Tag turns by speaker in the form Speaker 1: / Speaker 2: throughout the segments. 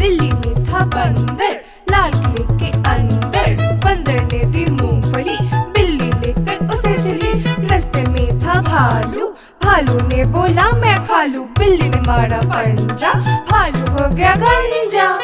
Speaker 1: दिल्ली में था बंदर, लाल किले के अंदर। बंदर ने दी मूंगफली, बिल्ली लेकर उसे चली। रास्ते में था भालू, भालू ने बोला मैं खा लूं। बिल्ली ने मारा पंजा, भालू हो गया गंजा।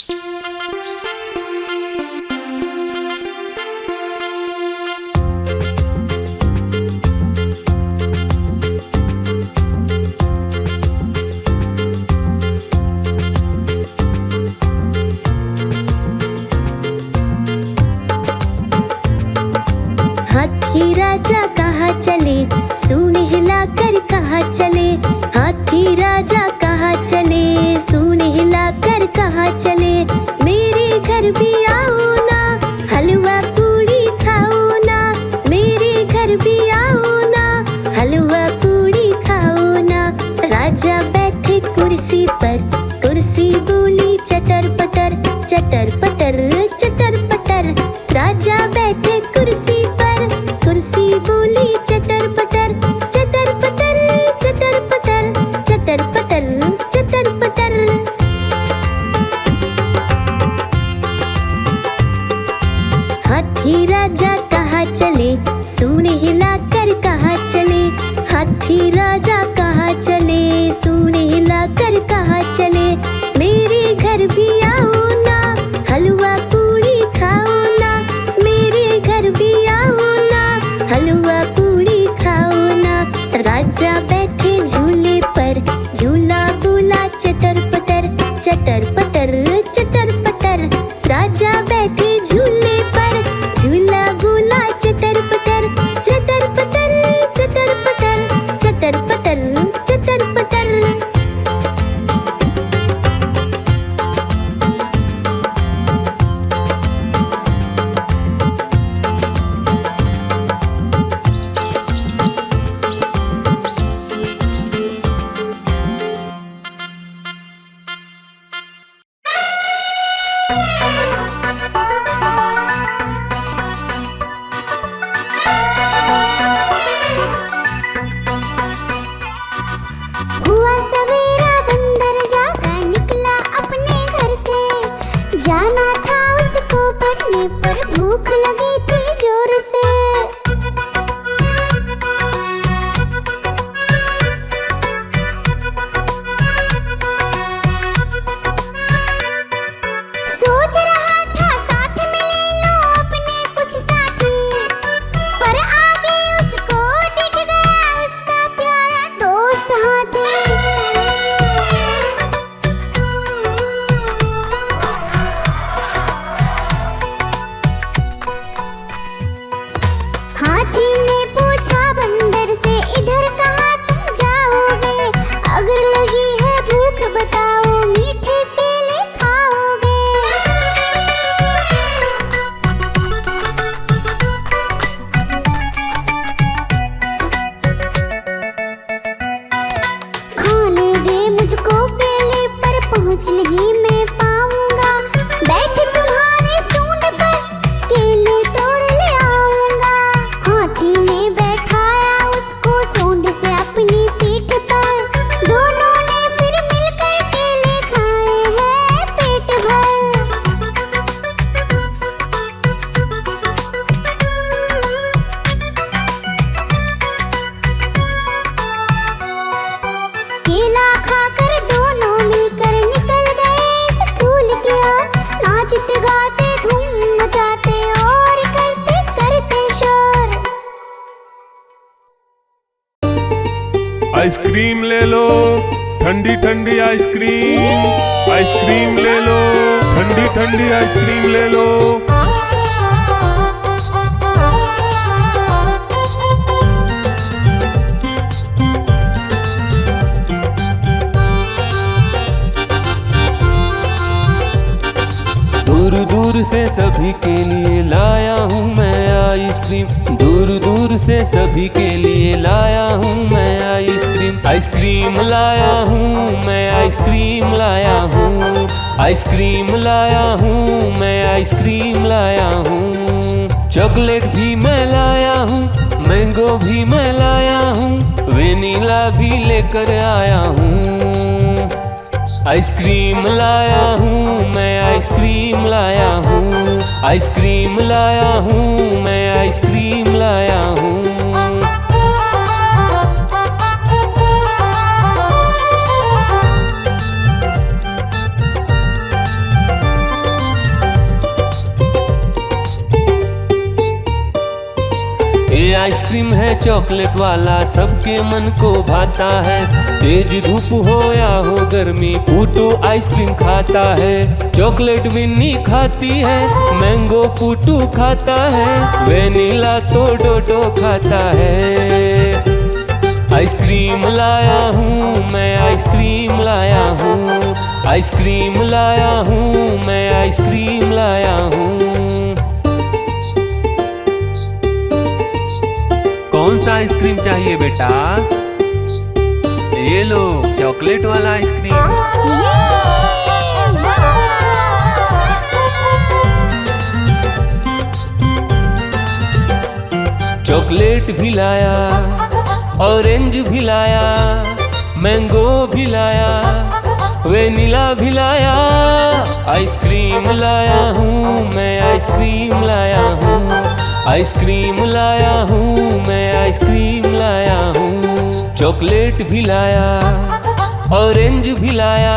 Speaker 2: हाथी राजा कहाँ चले, सूंड हिलाकर कहाँ चले। हाथी राजा कहाँ चले, सूंड हिलाकर कहाँ चले। मेरे घर भी आओ ना, हलवा पूड़ी खाओ ना। मेरे घर भी आओ ना, हलवा पूड़ी खाओ ना। राजा बैठे कुर्सी पर, कुर्सी बोली चटर पटर, चटर पटर चटर पटर। राजा बैठे कुर्सी पर, कुर्सी बोली चटर पटर, चटर पटर चटर पटर, चटर पटर चटर पटर। हाथी राजा कहाँ चले, सूंड हिलाकर कहाँ चले। हाथी राजा कहाँ चले, सूंड हिलाकर कहाँ चले। मेरे घर भी आओ ना, हलवा पूड़ी खाओ ना। मेरे घर भी आओ ना, हलवा पूड़ी खाओ ना। राजा बैठे झूले पर, झूला बोला चटर पटर, चटर पटर चटर पटर। राजा बैठे झूले पर, झूला बोला चटर पटर, चटर पटर चटर पटर, चटर पटर चटर पटर।
Speaker 3: हुआ सवेरा बंदर जागा निकला अपने घर से। जाना था उसको पढ़ने पर भूख लगी थी जोर से। सोच रहा था साथ में ले लो अपने कुछ साथी, पर आगे उसको दिख गया उसका प्यारा दोस्त हाथी। हाथी ने पूछा बंदर से, इधर कहाँ तुम जाओगे? अगर लगी है भूख बताओ, मीठे केले खाओगे? खाने दे मुझको केले, पर पहुँच नहीं मैं पाऊंगा। बैठ तुम्हारे सूंड पर, केले तोड़ ले आऊंगा। हाथी ने बैठाया उसको सूंड से अपनी पीठ पर। दोनों ने फिर मिलकर केले खाए हैं पेट भर। केला खाकर दोनों मिलकर निकल गए स्कूल की ओर। नाचते गाते धूम मचाते और करते करते शोर।
Speaker 4: आइसक्रीम ले लो, ठंडी ठंडी आइसक्रीम। आइसक्रीम ले लो, ठंडी ठंडी आइसक्रीम ले लो।
Speaker 5: दूर दूर से सभी के लिए लाया हूँ मैं आइसक्रीम। दूर दूर से सभी के लिए लाया हूँ मैं आइसक्रीम। आइसक्रीम लाया हूँ मैं, आइसक्रीम लाया हूँ। आइसक्रीम लाया हूँ मैं, आइसक्रीम लाया हूँ। चॉकलेट भी मैं लाया हूँ, मैंगो भी मैं लाया हूँ, वेनिला भी लेकर आया हूँ। आइसक्रीम लाया हूँ मैं, आइसक्रीम लाया हूँ। आइसक्रीम लाया हूँ मैं, आइसक्रीम लाया हूँ। आइसक्रीम है चॉकलेट वाला, सबके मन को भाता है। तेज धूप हो या हो गर्मी, पूटू आइसक्रीम खाता है। चॉकलेट विन्नी खाती है, मैंगो पूटू खाता है। वेनिला तो डोडो खाता है। आइसक्रीम लाया हूँ मैं, आइसक्रीम लाया हूँ, आइसक्रीम लाया हूँ मैं, आइसक्रीम लाया हूँ।
Speaker 6: कौन सा आइसक्रीम चाहिए बेटा? ये लो चॉकलेट वाला आइसक्रीम।
Speaker 5: चॉकलेट भी लाया, ऑरेंज भी लाया, मैंगो भी लाया, वेनिला भी लाया। आइसक्रीम लाया हूँ मैं, आइसक्रीम लाया हूँ, आइसक्रीम लाया हूँ मैं, आइसक्रीम लाया हूँ। चॉकलेट भी लाया, ऑरेंज भी लाया,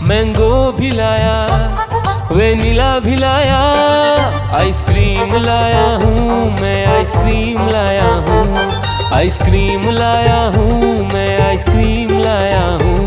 Speaker 5: मैंगो भी लाया, वेनिला भी लाया। आइसक्रीम लाया हूँ मैं, आइसक्रीम लाया हूँ, आइसक्रीम लाया हूँ मैं, आइसक्रीम लाया हूँ।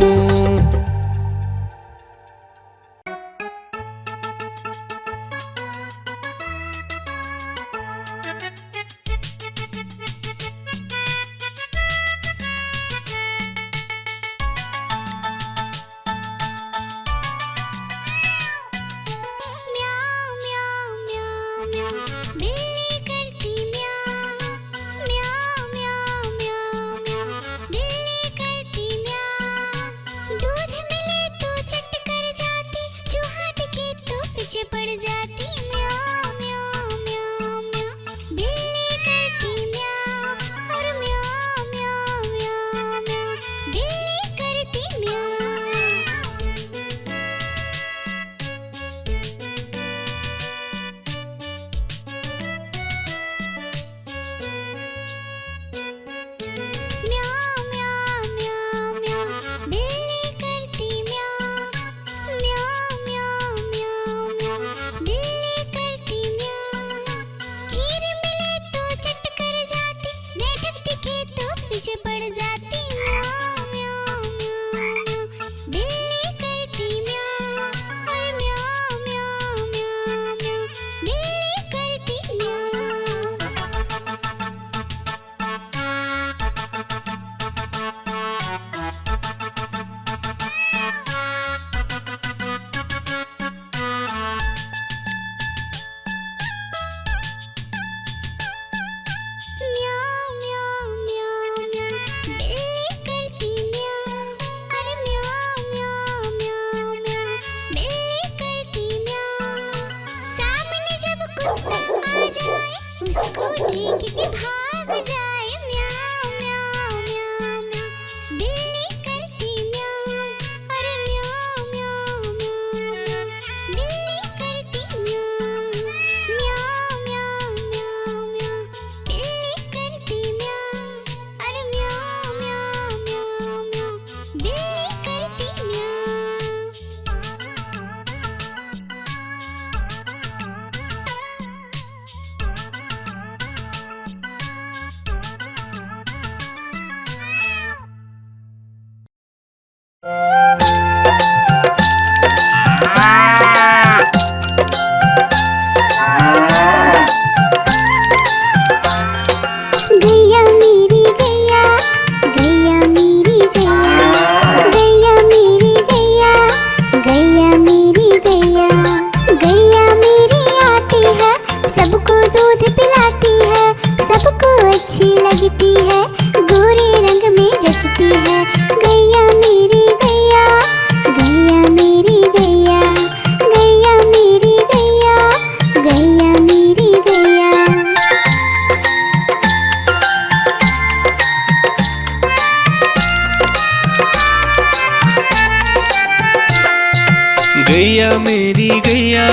Speaker 5: गैया मेरी गैया,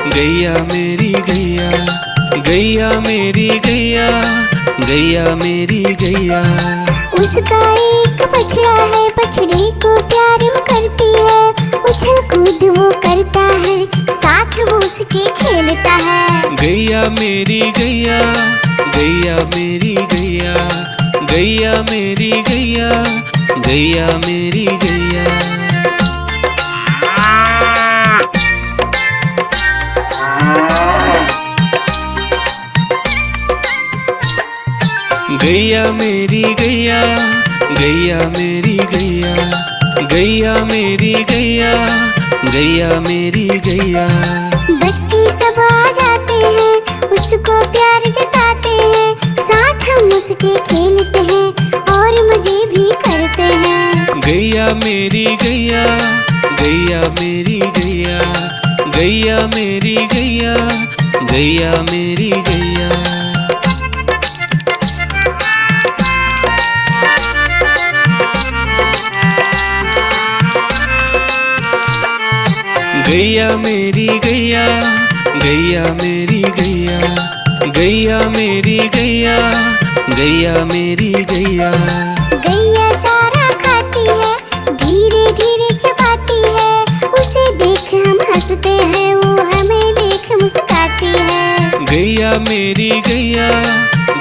Speaker 5: गैया मेरी गैया, गैया मेरी गैया, गैया मेरी गैया।
Speaker 3: उसका एक बछड़ा है, बछड़े को प्यार वो करती है, उछल कूद वो करता है, साथ वो उसके के खेलता है।
Speaker 5: गैया मेरी गैया, गैया मेरी गैया, गैया मेरी गैया, गैया मेरी गैया। गैया मेरी गैया, गैया मेरी गैया, गैया मेरी गैया, गैया मेरी गैया।
Speaker 3: बच्चे सब आ जाते हैं, उसको प्यार जताते हैं, साथ हम उसके खेलते हैं और मजे भी करते हैं।
Speaker 5: गैया मेरी गैया, गैया मेरी गैया, गैया मेरी गैया, गैया मेरी गैया। गैया मेरी गैया, गैया मेरी गैया, गैया मेरी गैया, गैया मेरी गैया।
Speaker 3: गैया चारा खाती है, धीरे धीरे चबाती है, उसे देख हम हंसते हैं, वो हमें देख मुस्कुराती है।
Speaker 5: गैया मेरी गैया,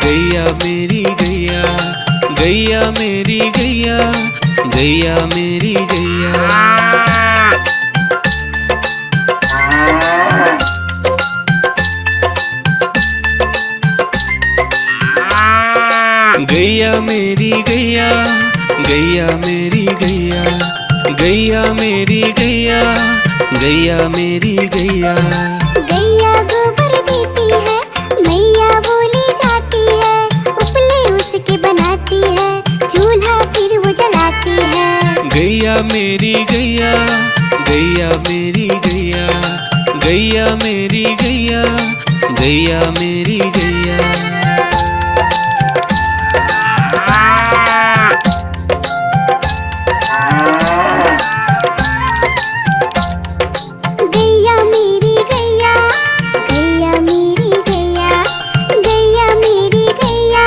Speaker 5: गैया मेरी गैया, गैया मेरी गैया, गैया मेरी गैया। गैया मेरी गैया, गैया मेरी गैया, गैया मेरी गैया, गैया मेरी गैया।
Speaker 3: गैया गोबर देती है, मैया बोली जाती है, उपले उसके बनाती है, चूल्हा फिर वो जलाती है।
Speaker 5: गैया मेरी गैया, गैया मेरी गैया, गैया मेरी गैया, गैया मेरी गैया।
Speaker 3: गैया मेरी गैया, गैया मेरी गैया, गैया मेरी गैया,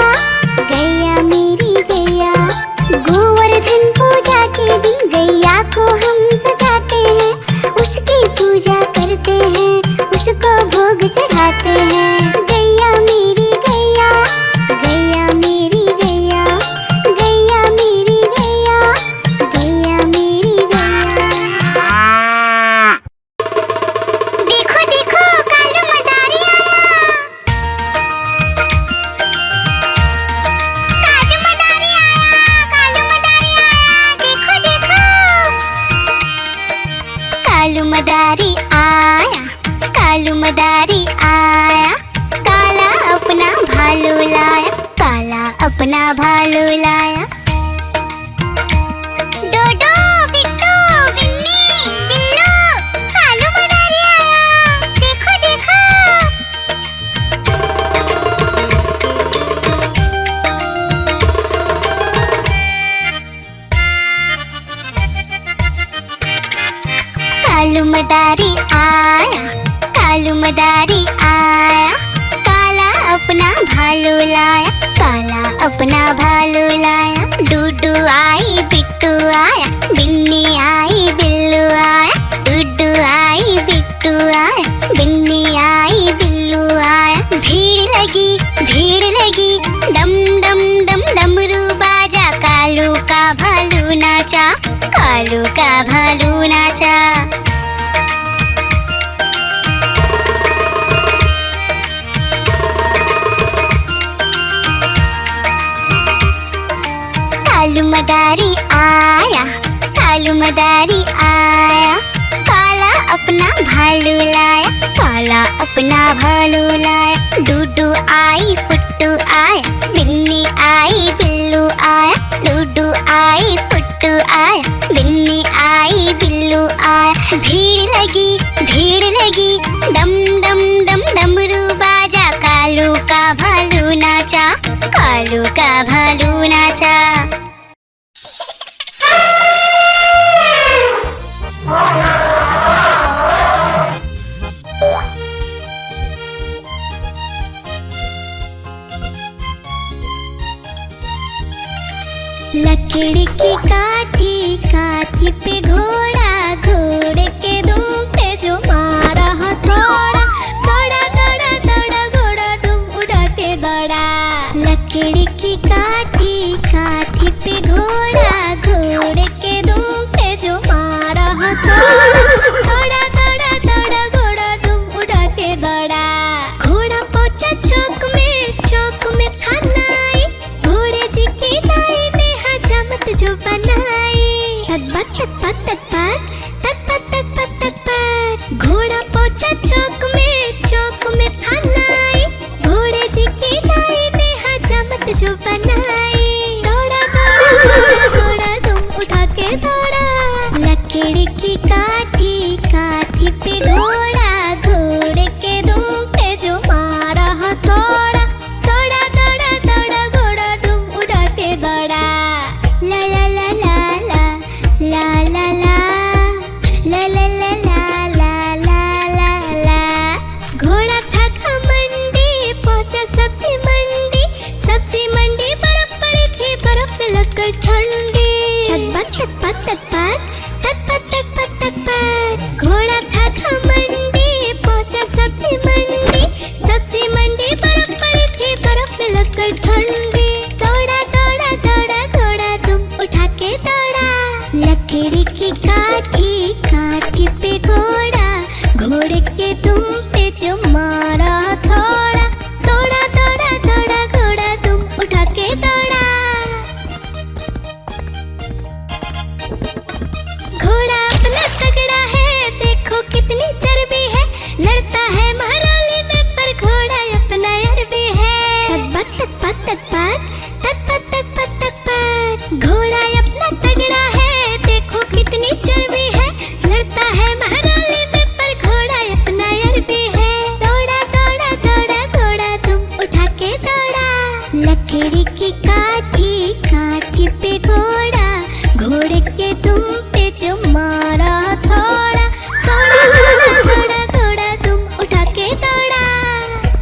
Speaker 3: गैया मेरी गैया। गोवर्धन पूजा के दिन गैया को हम सजाते हैं, उसकी पूजा करते हैं, उसको भोग चढ़ाते हैं। गैया मेरी गैया, गैया मेरी गैया, गैया मेरी गैया, गैया मेरी गैया। देखो देखो कालू मदारी आया, कालू मदारी आया, कालू मदारी आया, देखो देखो। कालू मदारी आया, कालू मदारी आया, काला अपना भालू लाया, काला अपना भालू लाया। डोडो बिट्टू बिन्नी बिल्लू, कालू मदारी आया, देखो देखो। कालू मदारी आया, कालू मदारी आया, काला अपना भालू लाया, काला अपना भालू लाया। डूडू आई बिट्टू आया, बिन्नी आई बिल्लू आया, डूडू आई बिट्टू आया, बिन्नी आई बिल्लू आया। भीड़ लगी डम डम डम डमरू बाजा, कालू का भालू नाचा, कालू का भालू नाचा। कालू मदारी आया, कालू मदारी आया, काला अपना भालू लाया, काला अपना भालू लाया। डूडू आई फुट्टू आया, बिन्नी आई बिल्लू आया, डूडू आई फुट्टू आया, बिन्नी आई बिल्लू आया। भीड़ लगी डम डम डम डमरू बाजा, कालू का भालू नाचा, कालू का भालू नाचा। लकड़ी की काठी, काठी पे घोड़ा, घोड़े के दुम पे जो मारा हथौड़ा, हाथी पे घोड़ा, घोड़े के दुम पे जो मारा हथौड़ा, दौड़ा दौड़ा दौड़ा घोड़ा दुम उठा के दौड़ा। ला ला ला ला ला ला ला ला ला ला ला ला ला ला ला। घोड़ा था घमंडी, पहुंचा सब्जी मंडी, सब्जी मंडी बर्फ पड़ी थी, बर्फ में लगकर ठंडी। तकपक तकपक तकपक तकपक तकपक तकपक। घोड़ा था घमंडी, पहुंचा सब्जी मंडी, सब्जी मंडी बर्फ पड़ी थी, बर्फ में लगकर ठंडी। दौड़ा दौड़ा दौड़ा घोड़ा दुम उठा के दौड़ा। लकड़ी की काठी, काठी पे घोड़ा, घोड़े के दुम पे जो मारा हथौड़ा, दौड़ा दौड़ा दौड़ा घोड़ा दुम उठा के दौड़ा। घोड़ा अपना तगड़ा है, देखो कितनी चर्बी है, लड़ता है महाराली में पर घोड़ा अपना अरबी है। तकपक तकपक तकपक तकपक तकपक तकपक। घोड़ा अपना तगड़ा है, देखो कितनी चर्बी है, लड़ता है महाराली में पर घोड़ा अपना अरबी है। दौड़ा दौड़ा दौड़ा घोड़ा तुम उठा के दौड़ा। लकड़ी की काठी, काठी पे घोड़ा, घोड़े के दुम पे जो मारा हथौड़ा, दौड़ा दौड़ा दौड़ा घोड़ा तुम उठा के दौड़ा।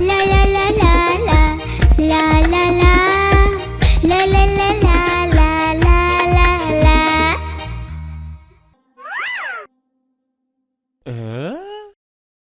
Speaker 3: ला ला ला ला ला ला ला ला ला ला ला ला ला ला ला ला।